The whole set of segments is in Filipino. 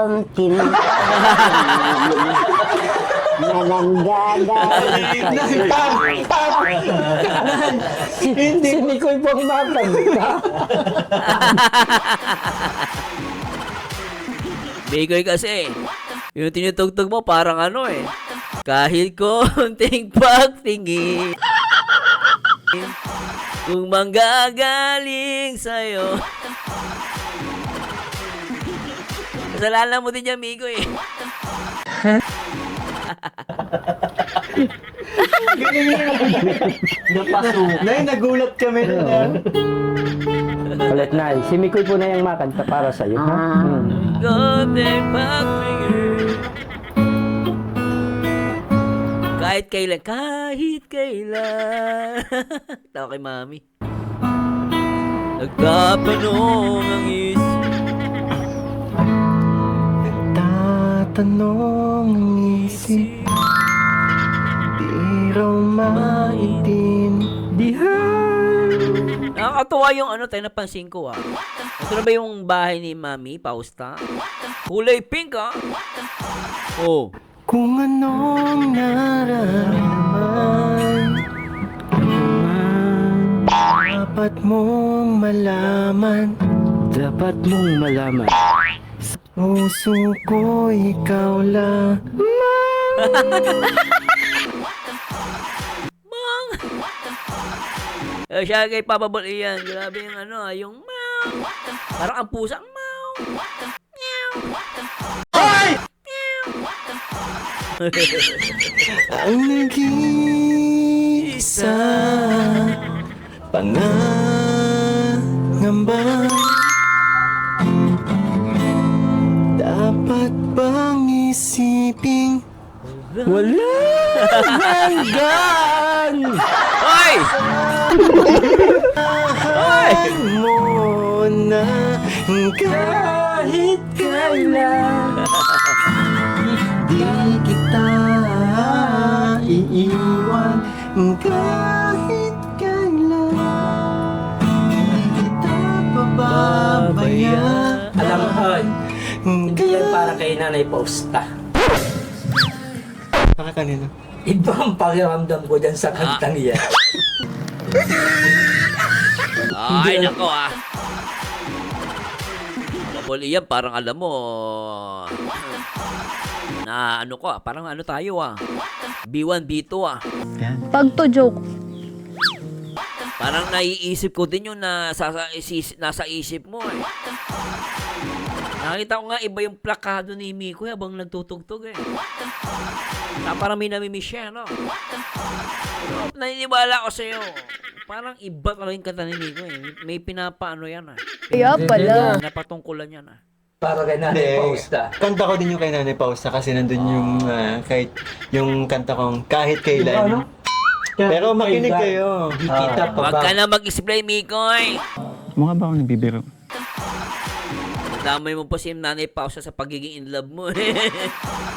ang tinatawag na nanggagaling. Hindi. Si Mikoy po ang makanta. Mikoy kasi, yung tinutugtog mo parang ano eh. Kahit konting pagtingin, kung manggagaling sa'yo. Kasalanan mo din yan, Mikoy eh. Nay, nagulat kami na. Ulit na. Si Mikoy po na yung makanta para sa'yo. Ha? Konting pagtingin. Kahit kailan. Tawa kay mami. Nagtatanong ang isip. Tatanong ang isip, di raw maintindihan. Nakakatuwa yung ano tayo napansin ko ah. Ito na ba yung bahay ni Mami, Pausta? Kulay pink ah. Oh. Kung anong nararamdaman, dapat mong malaman. Dapat mong malaman. Puso ko ikaw lang. Mang! Siya kay Papa Bol iyan. Grabe yung ano ah, yung mau. Parang ang pusa. Mau. Meow. Hoy! Meow. Ang nag-iisa pangangamba, dapat bang isipin Wala hanggan! Hoy! Hoy! mo na kahit kailan di kita iiwan, kahit kailan di kita pababayaan. Alam mo, Hoy, hindi yan para kay Nanay Pausta. Para kanino? Iba ang pakiramdam ko dyan sa kantang yan. Ay, nako ah. Papa Bol iyan, parang alam mo na ano ko ah, parang ano tayo ah. B1, B2 ah. Pag to joke. Parang naiisip ko din yung nasa isip mo eh. Nakita ko nga iba yung plakado ni Miko habang nagtutugtog eh. Parang may namimiss siya, no? Pero naniniwala ko sa'yo. Parang iba talaga yung kanta ni Miko eh. May pinapaano yan ah. Kaya pala. Napatungkulan yan ah. Para kay Nanay Pausta. Kanta ko din yung kay Nanay Pausta kasi nandun yung kahit yung kanta kong kahit kailan. Pero makinig kayo. Di kita Huwag pa ka na mag-explain, Mikoy. Mukha ba ako nagbibiro? Damay mo pa si Nanay Pausa sa pagiging in love mo eh.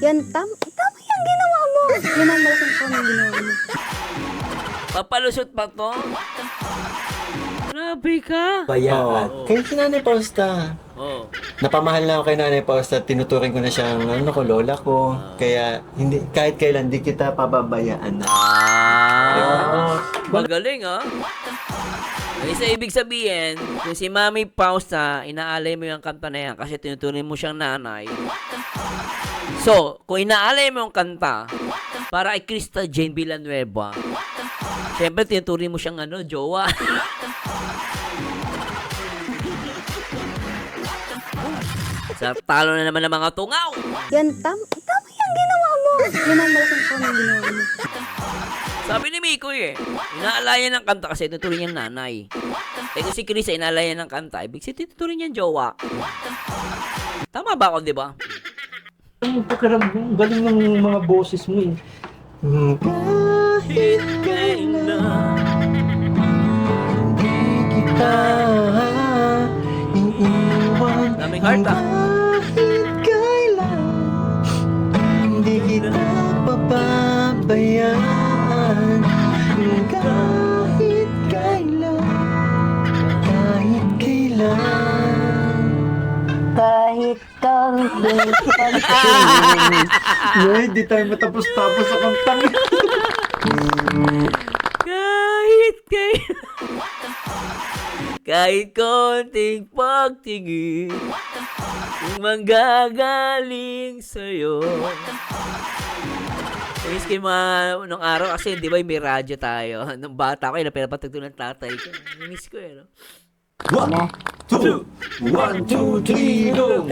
Yan, tama yung ginawa mo. Yan ang malaking tama yung ginawa mo. Papalusot pa to? Grabe ka. bayaan. Oo. Kaya si Nanay Pausta. Oh. Napamahal na ako kay Nanay Pausta. Tinuturing ko na siyang lola ko. Kaya hindi kahit kailan di kita pababayaan na. Magaling ah. Ano sa ibig sabihin, kung si Mami Pausa, inaalay mo yung kanta na yan kasi tinuturing mo siyang nanay. So, kung inaalay mo yung kanta para kay Krista Jane Villanueva, siyempre tinuturing mo siyang jowa. Sa talo na naman ng mga tungaw. Yan, tama yung ginawa mo. Yan ang malaking tama yung ginawa mo. Sabi ni Mikoy eh, inaalayan ng kanta kasi tinuturing niyang nanay. Eh kung si Chris ay inaalayan ng kanta, ibig sabihin tinuturing niyang jowa. Tama ba ako, di ba? Ang pakiramdam, galing ng mga boses mo eh. Kahit kailan di kita iiwan. Daming heart ah. Kahit kailan di kita pababayaan. Kahit kailan, kahit kailan. Kahit kang Nay, di tayo matapos-tapos sa kantang. Kahit konting pagtingin kung manggagaling sa'yo. Miss ko yung mga nung araw kasi di ba may radyo tayo. Nung bata ko, yun ang pinapatugtog ng tatay ko. Miss ko yun. No? 1, 2, 1, 2, 3, go!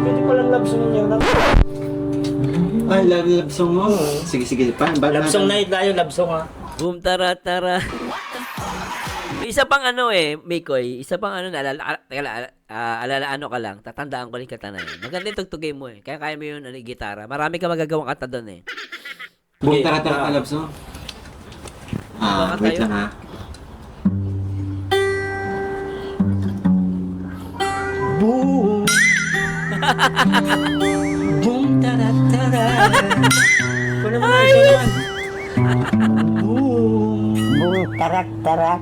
Pwede palang love song niyo. Ay, love song mo. Sige. Love song na tayo, love song ha. Boom, tara. May isa pang ano Mikoy, isa pang ano, ano ka lang, tatandaan ko rin kata na yun. Maganda yung tugtugin mo kaya kaya mo yun, gitara. Marami ka magagawang kata doon Boom, tara, love song. Baka Wait tayo. lang ha. Boom! Boom, tara. Kung naman ay naman. Boom! Bung tarak tarak.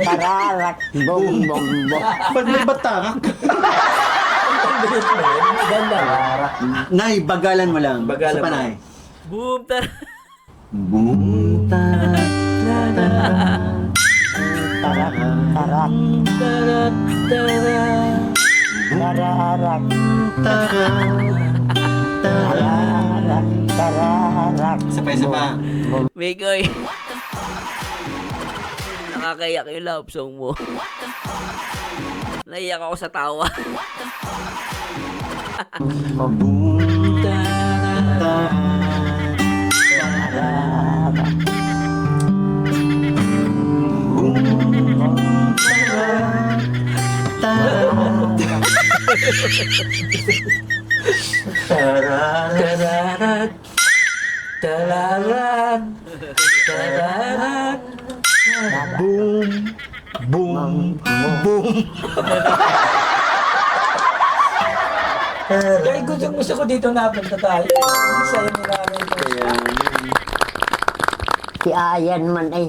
Tararak. Bung bung bung. Ba't may batarak? Ganda. Nay, bagalan mo lang. Bagalan Sa mo. panay. Boom, tara. Boom, tara. Tarak tarak. Tararak. Tararak. Tararak. Isa pa. Mikoy. Nakakayak yung love song mo. Naiyak ako sa tawa. Boom, tara. Tararat. Boom, boom, boom. Kaya gusto ko dito napunta tayo. Sa'yo nila Si Ayan man ay.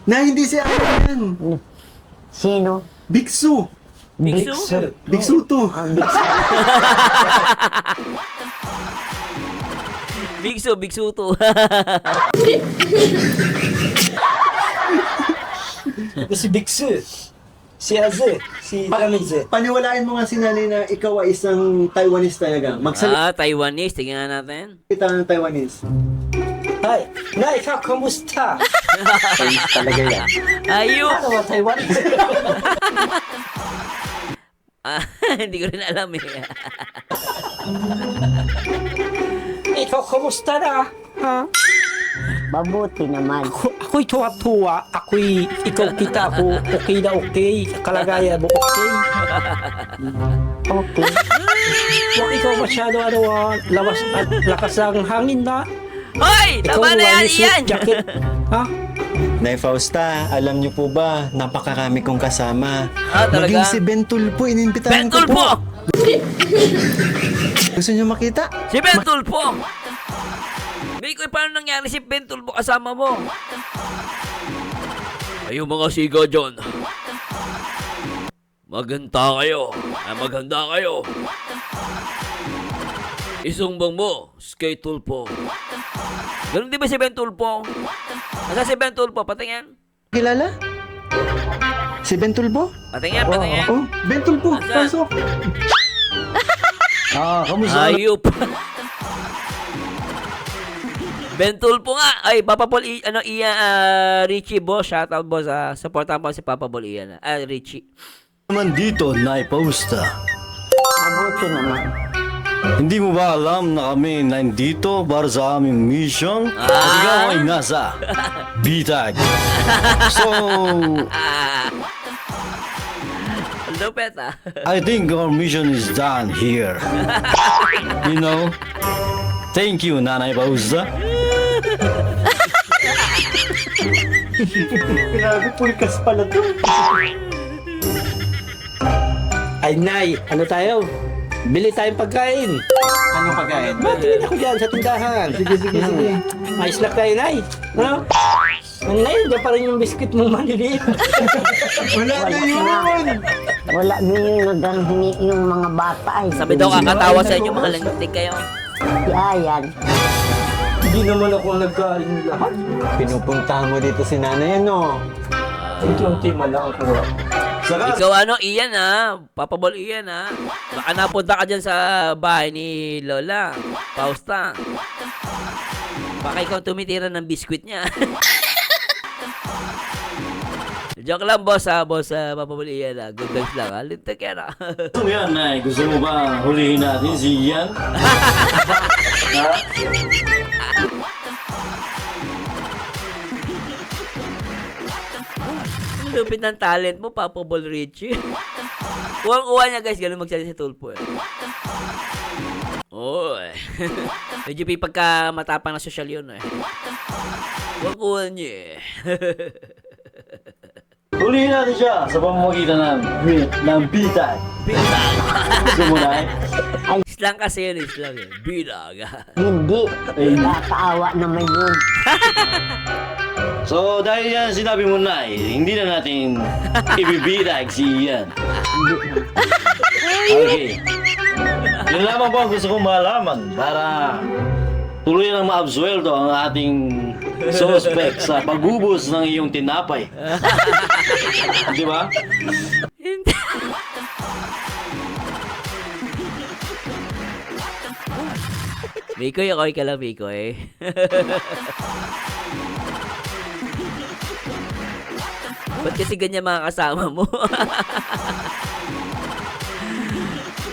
Na hindi si Ayan. Sino? Biksu? Biksu. Biksu to. Biksu to. Si Biksu. Si Aze. Si Tamize. Paniwalain mo nga si nanay na ikaw ay isang Taiwanese talaga. Magsalita Taiwanese. Tingnan natin. ng Taiwanese. Hi. Nay, ka, kamusta? Talaga yan. Ayup! Ano ba Taiwan? Hindi ko rin alam Ikaw, kamusta na? Ha? Mabuti naman. Ako'y tuwa-tuwa. Ikaw kita ako. Okay na okay. Kalagayan mo okay. Okay. Huwag ikaw masyado lawas at lakas ng hangin na. Hoy! Tama na yan, may suit Ian! jacket. Ha? Nay Fausta, alam niyo po ba, napakarami kong kasama. Talaga? Maging si Bentul po, inimbitahan ko Bentul po! Gusto niyo makita? Si Bentul po! Mikoy, paano nangyari si Bentul po kasama mo? Ayun mga siga dyan. Maganda kayo. Isumbang mo, skate tulpo. Ganun di ba si Bentulpo? Asa si Bentulpo? Patingin. Kilala? Si Bentul po? Patingin. Oh, Bentul po, Asa? pasok. Kamusta? Ayup. Bentulpo nga. Ay, Papa Paul, Richie boss. Shoutout boss. Supportan po si Papa Paul Ian. Richie. Naman dito, Naipausta. Mabuti naman. Hindi mo ba alam na kami nandito para sa aming mission? At ikaw ay nasa Bitag. So, Lupet I think our mission is done here. You know? Thank you, Nanay Pausta. Grabe, pulkas pala to. Ay, Nay, ano tayo? Bili tayong pagkain. Anong pagkain? Matingin ako dyan sa tindahan. Sige, sige, sige. Mais lang tayo, Nay. No? Ano na yun? Diyan pa rin yung biscuit mo maliliit. Wala na yun! Wala na yung naghanhingi yung mga bata ay. Sabi daw kakatawa sa inyo, mga langitik kayo. Si Ayan. Hindi naman ako nagkain lahat. Pinupuntahan mo dito si nanay, ano? Unti-unti man lang ako. Saka, Ikaw ano, Ian ha? Papabol Ian ha? Baka napunta ka dyan sa bahay ni Lola. Pausta. Baka ikaw tumitira ng biskwit niya. Joke lang, boss ha? Boss, Papabol Ian ha? Good vibes lang ha? Lintik yan ha? gusto mo yan, Nay? Gusto mo ba hulihin natin si Ian? Ha? Ang lupit ng talent mo, Papabol Richie. Kuwang-kuha niya guys, ganun magsalita si Tulpo eh. Oy. Medyo pagka matapang na social yun eh. Kuwang-kuha niya eh. Hulihin natin siya sa pamamagitan ng bitag. Bilag. Gusto mo, Nay? Islang kasi yun, islang yun. Bilag. Hindi. Nakakaawa naman yun. So, dahil yan sinabi mo, Nay, hindi na natin ibibitag si Ian. Okay. Yun lamang po ang gusto kong malaman para tuluyan ang maabsueldo ang ating suspect sa pagubos ng iyong tinapay. Di ba? Hindi. Mikoy, okay ka lang, Mikoy. Ba't kasi ganyan mga kasama mo?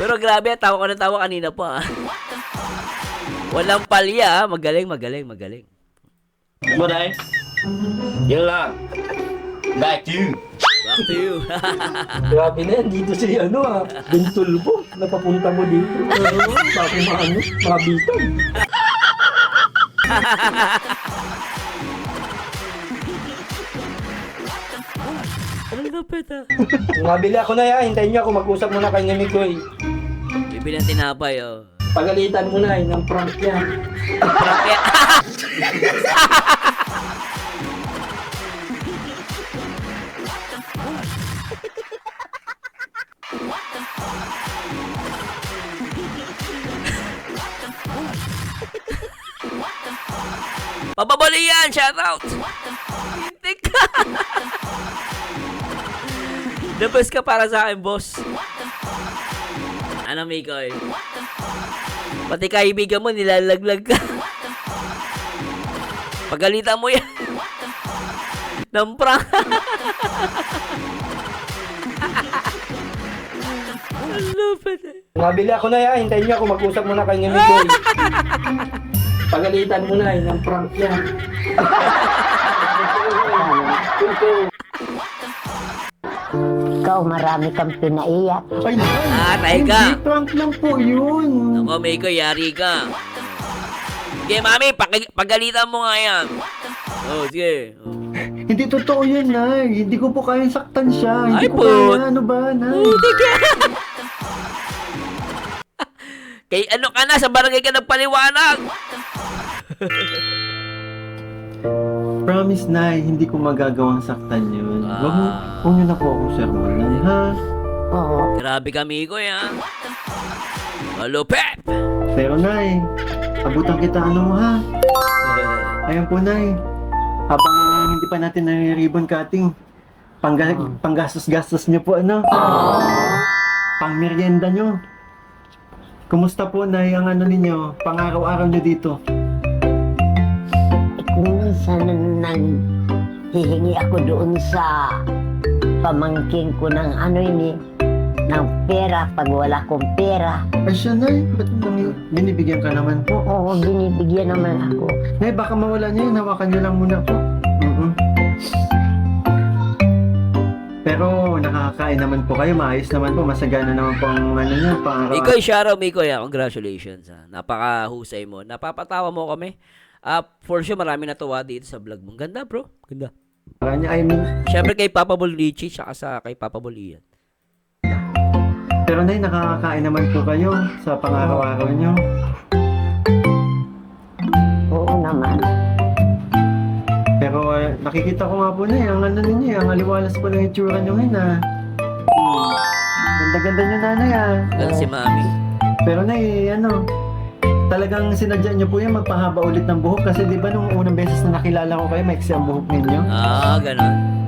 Pero grabe, tawa ko ng tawa kanina pa. Walang palya, magaling, magaling, magaling. Diba, Nay? Yun lang. Back to you. Back to you. Grabe na yan. Dito si Bintulbo. Napapunta mo dito. Bako mabitag. Anong lapit ha? Mabili ako na yan. Hintayin niyo ako. Mag-usap muna kay Mikoy. Bibili ng tinapay, oh. Pagalitan mo na ng prank niya. Prakya. Pababali yan! Shout out! Hintik ka! The best ka para sa akin, boss. Ano, Mikoy? Pati kaibigan mo, nilalaglag ka. Pagalitan mo yan. Ng prank. Ang lupit eh. Mabili ako na yan. Hintayin niyo ako. Mag-usap muna kay Mikoy. Pagalitan mo na ng prank niya. Ikaw, marami kang pinaiyak. Ay, Tayo ka. hindi, prank lang po yun. Ako, Miko, yari ka. Sige, mami, pagalitan mo nga yan. Oh, sige. Oh. Hindi totoo yan, Nay. Hindi ko po kayang saktan siya. Hindi Ay, ko po. kaya. Ano ba, Nay? Kay ano ka na, sa barangay ka nagpaliwanag. Promise, Nay. Hindi ko magagawang saktan yun. Huwag niyo na po akong sermonan, ha? Oo. Grabe ka, Miko, ya. Malupit. Pero, Nay, abutan kita ano, ha? Ayan po, Nay. Habang hindi pa natin na-ribbon cutting, panggastos-gastos niyo po, ano? Pang merienda niyo. Kumusta po, Nay, ang ano ninyo, pang-araw-araw niyo dito? Kung minsan hihingi ako doon sa pamangkin ko ng ng pera pag wala kong pera. Ay siya, Nay, ba't binibigyan ka naman po? Oo, binibigyan naman ako. Nay, baka mawala niyo yun, hawakan niyo lang muna po. Pero nakakakain naman po kayo, maayos naman po, masagana naman po ang ano niyo, pang-araw. Mikoy, shoutout, Mikoy, ya. Congratulations, ha. Napakahusay mo. Napapatawa mo kami. For sure, marami natuwa dito sa vlog mo. Ganda, bro. Ganda. I mean, Siyempre kay Papa Bol Richie, tsaka kay Papa Bol Ian. Pero Nay, nakakakain naman po kayo sa pang-araw-araw nyo. Oo naman. Pero nakikita ko nga po Nay, ang ano ninyo, ang aliwalas po ng itsura nyo ngayon Ganda-ganda nyo nanay Ganun si Mami. Pero Nay, talagang sinadya nyo po yan magpahaba ulit ng buhok kasi di ba nung unang beses na nakilala ko kayo, maiksi ang buhok ninyo? Ganun.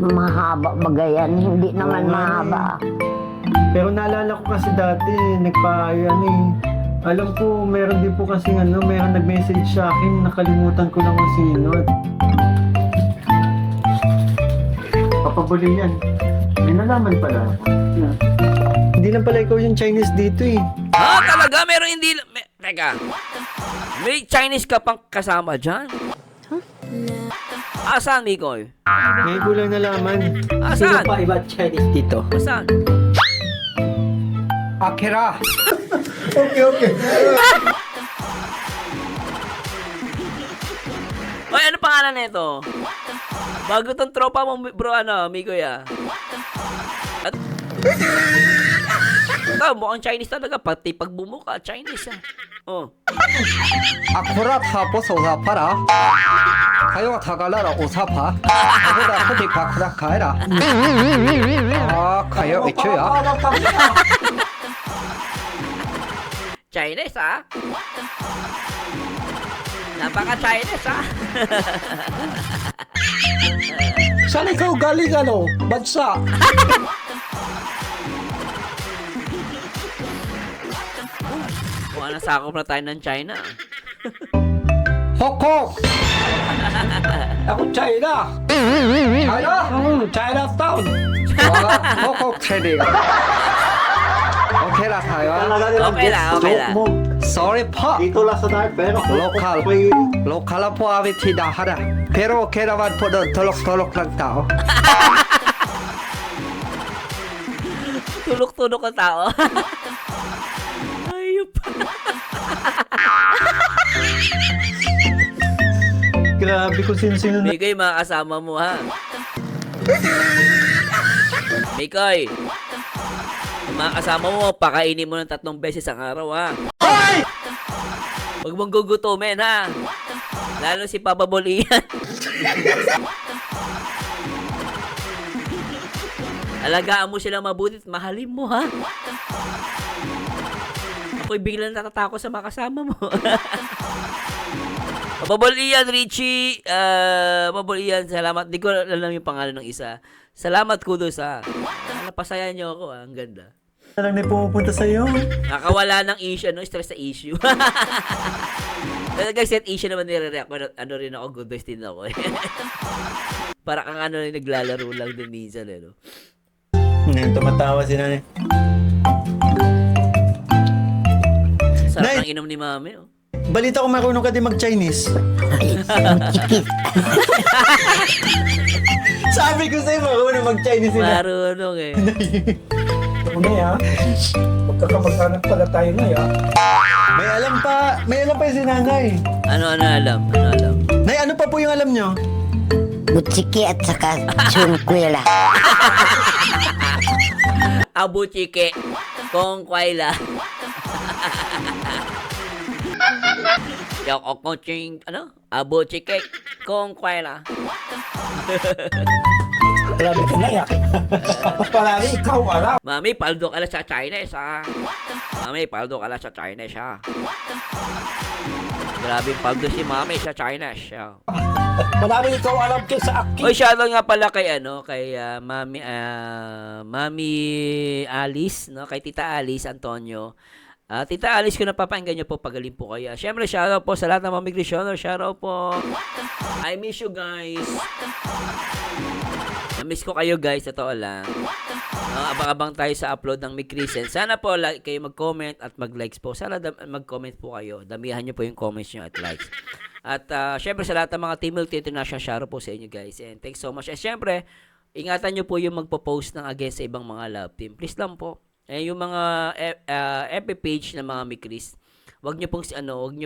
Mahaba bagayan, hindi naman Oo nga, mahaba. Pero naalala ko kasi dati, alam ko, meron din po kasi meron nag-message sa akin, nakalimutan ko lang kung sino. Papabuli yan. May nalaman pala ako. Hindi lang pala ikaw yung Chinese dito eh. Talaga? Meron hindi... Teka. May Chinese ka pang kasama dyan? Asan, Mikoy? Ngayon ko lang nalaman. Sino Asan? pa iba Chinese dito? Asan? Akira! Okay. Oy, ano pangalan nito? Bago tong tropa mo, bro, Mikoy At... Ito, mukhang Chinese talaga. Pati pag bumuka, Chinese 아쿠라 타포 소사파라 가요가 타갈라라 오사파 아쿠라 코디 바쿠라 가해라 아 가요 이초야 Chinese, Napaka-Chinese, Saan ikaw galing bansa? Kung nasakop na tayo ng China. 호콕 Ako China! 가요 Chinatown! 호콕 트레딩 오케이라 가요 Okay lang. sorry pa Dito lang sa tayo, pero lokal po abitina hara pero 오케이라 man po doon tulok lang tao Tulok-tulok ang tao. Ayup. grabe kung sino-sino na. Mikoy, mga kasama mo, ha? Mikoy, mga kasama mo, pakainin mo ng 3 beses ang araw, ha? Huwag mong gugutumin, ha? Lalo si Papa Bolian. Alagaan mo sila mabuti at mahalin mo, ha? Ako'y biglang natatakot sa mga kasama mo. Pabolian, Richie. Pabolian, salamat. Di ko alam yung pangalan ng isa. Salamat, kudos, ha. Napasaya niyo ako, ha. Ang ganda. Na lang na pumupunta sa'yo. Nakawala ng issue, stress sa issue. Talagang set issue naman nire-react ko. Rin ako, good boys din ako. Para kang naglalaro lang din minsan, no? Ngayon, tumatawa si nanay. Sarap Nay! ng inom ni Mami, oh. Balita ko marunong ka din mag-Chinese. Sabi ko sa'yo, marunong mag-Chinese sila. Marunong, eh. Magkakamag-anak pala tayo ngayon. May alam pa yung si nanay. Ano alam? Nay, ano pa po yung alam nyo? Butsiki at saka chungkwela. Abu Chike. Kong Kwaila. Yung okoching, Abu Chike. Kong Kwaila. Grabe ka na yan. Palagi ikaw alam. Mami, paldo ka lang sa Chinese, ha? Mami, paldo ka lang sa Chinese, ha? Grabe paldo si Mami sa Chinese, ha? Marami ikaw alam sa akin. Oy, shoutout nga pala kay Mami Alice, no? Kay Tita Alice Antonio. Tita Alice, kung napapakinggan niyo po, pagaling po kayo. Siyempre, shoutout po sa lahat ng mga migration. Shoutout po. I miss you guys. Na-miss ko kayo guys, totoo lang. Abang-abang tayo sa upload ng Mikrisen. Sana po kayo mag-comment at mag-likes po. Sana mag-comment po kayo. Damihan niyo po yung comments niyo at likes. At syempre sa lahat ng mga Team Milk International, shoutout po sa inyo guys. And thanks so much. And syempre, ingatan niyo po yung magpo-post ng against sa ibang mga love team. Please lang po. Yung mga FB page ng mga Mikris, wag niyo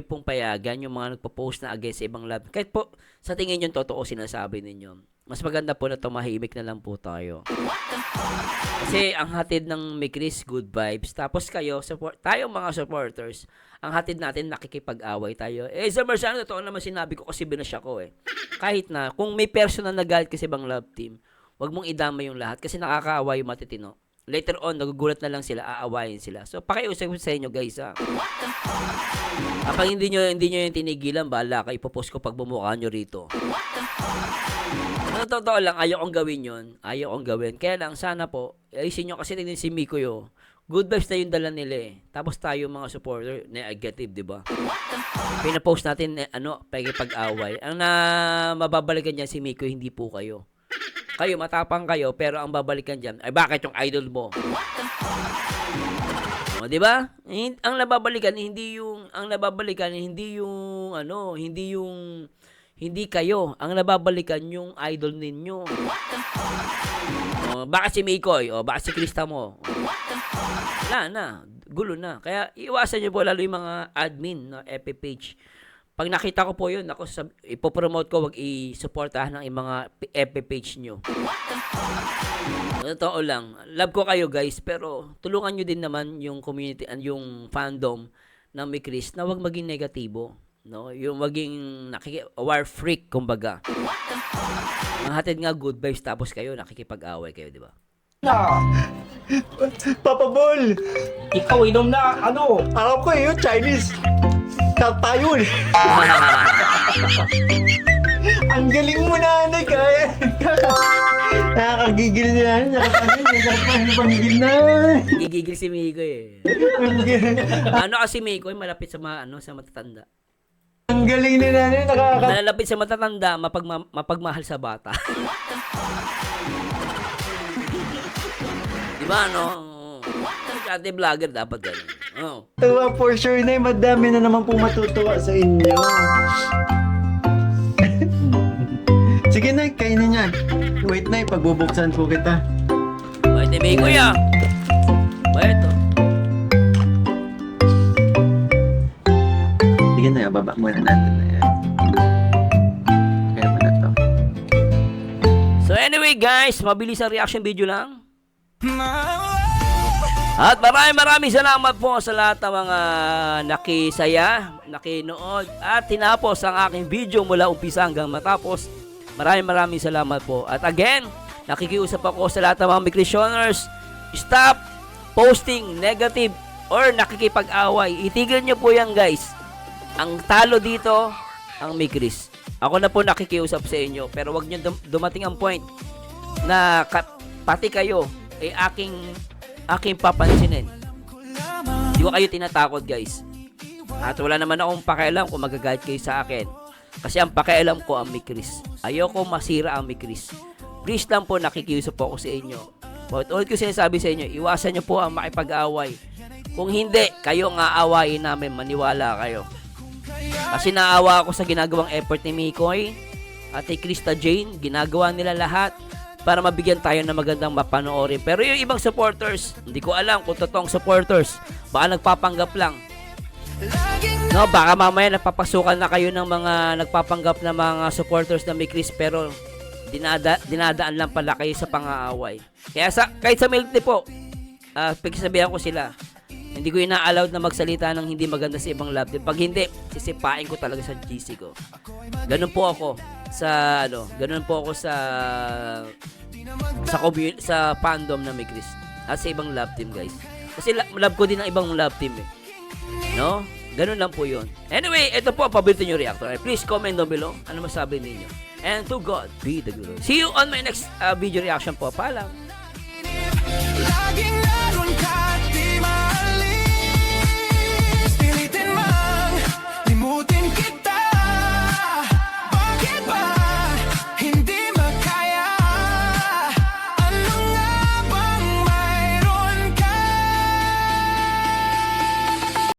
pong payagan yung mga nagpo-post na against sa ibang love. Kahit po sa tingin niyo totoo sinasabi ninyo. mas maganda po na tumahimik na lang po tayo. Kasi ang hatid ng May Chris, good vibes. Tapos kayo, tayo mga supporters, ang hatid natin, nakikipag-away tayo. Sa Marciano, totoo naman sinabi ko kasi binasya ko Kahit na, kung may personal na galit kasi bang love team, wag mong idama yung lahat kasi nakakaawa yung matitino. Later on, nagugulat na lang sila, aawayin sila. So, pakiusap sa inyo guys Kapag hindi nyo yung tinigilan, bahala kayo, ipopost ko pag bumukha nyo rito. Totoo lang, ayaw kong gawin yun. Ayaw kong gawin. Kaya lang, sana po, ayusin nyo kasi tingnan si Miko good vibes na yung dala nila Tapos tayo mga supporter, negative, di ba? Pinapost natin, pag-away. Ang mababalikan niya si Miko, hindi po kayo. Kayo, matapang kayo, pero ang babalikan dyan, ay bakit yung idol mo? Di ba? Ang nababalikan, hindi kayo. Ang nababalikan yung idol ninyo. Bakit si Mikoy? Bakit si Krista mo? Wala na. Gulo na. Kaya iwasan nyo po lalo yung mga admin na FB page. Pag nakita ko po yun, ipopromote ko, wag i-supportahan ng mga FB page nyo. Totoo lang. Love ko kayo guys, pero tulungan nyo din naman yung community and yung fandom ng May Chris na wag maging negatibo. No, yung maging war freak kumbaga. Ang hatid nga good vibes tapos kayo nakikipag-away kayo, di ba? Papa Bol! Ikaw, inom na, Alam ko yung Chinese. Tayo Ang galing mo nanay kaya. Nakakagigil na. Nakakagigil na. Gigigil si Miko kasi Miko malapit sa sa matatanda. Ang galing na nanay. Malapit sa matatanda, mapagmahal sa bata. Diba, Ate vlogger dapat gano'n. Tuwa for sure na madami na naman po matutuwa sa inyo. Sige na, kainin yan. Wait na, pagbubuksan po kita. Bakit may kuya? Bakit to? Sige na, baba muna natin na yan. Kaya mo na to. So anyway guys, mabilis ang reaction video lang. At maraming salamat po sa lahat ng mga nakisaya, nakinood at tinapos ang aking video mula umpisa hanggang matapos. Maraming salamat po. At again, nakikiusap ako sa lahat ng mga May Christianers, stop posting negative or nakikipag-away. Itigil nyo po yan guys. Ang talo dito, ang May Chris. Ako na po nakikiusap sa inyo, pero wag nyo dumating ang point na pati kayo ay aking papansinin. Hindi ko kayo tinatakot guys. At wala naman akong pakialam kung magagalit kayo sa akin. Kasi ang pakialam ko ang May Chris. Ayoko masira ang May Chris. Please lang po, nakikiusap po ako sa inyo. Ulit ko sinasabi sa inyo, iwasan nyo po ang makipag-away. Kung hindi, kayo ang aawayin namin, maniwala kayo. Kasi naawa ako sa ginagawang effort ni Mikoy at ni Krista Jane. Ginagawa nila lahat para mabigyan tayo ng magandang mapanoorin. Pero yung ibang supporters, hindi ko alam kung totoong supporters. Baka nagpapanggap lang. No, baka mamaya napapasukan na kayo ng mga nagpapanggap na mga supporters na May Chris, pero dinadaan lang pala kayo sa pang-aaway. Kaya kahit sa milk tea po, pagsasabihan ko sila, hindi ko ina-allowed na magsalita ng hindi maganda sa ibang love team. Pag hindi, sisipain ko talaga sa GC ko. Ganun po ako sa sa fandom na May Chris at sa ibang love team guys. Kasi love ko din ang ibang love team No? Ganun lang po yun. Anyway, ito po ang paborito nyo reactor. Please comment down below ano masabi ninyo. And to God be the glory. See you on my next video reaction po. Paalam.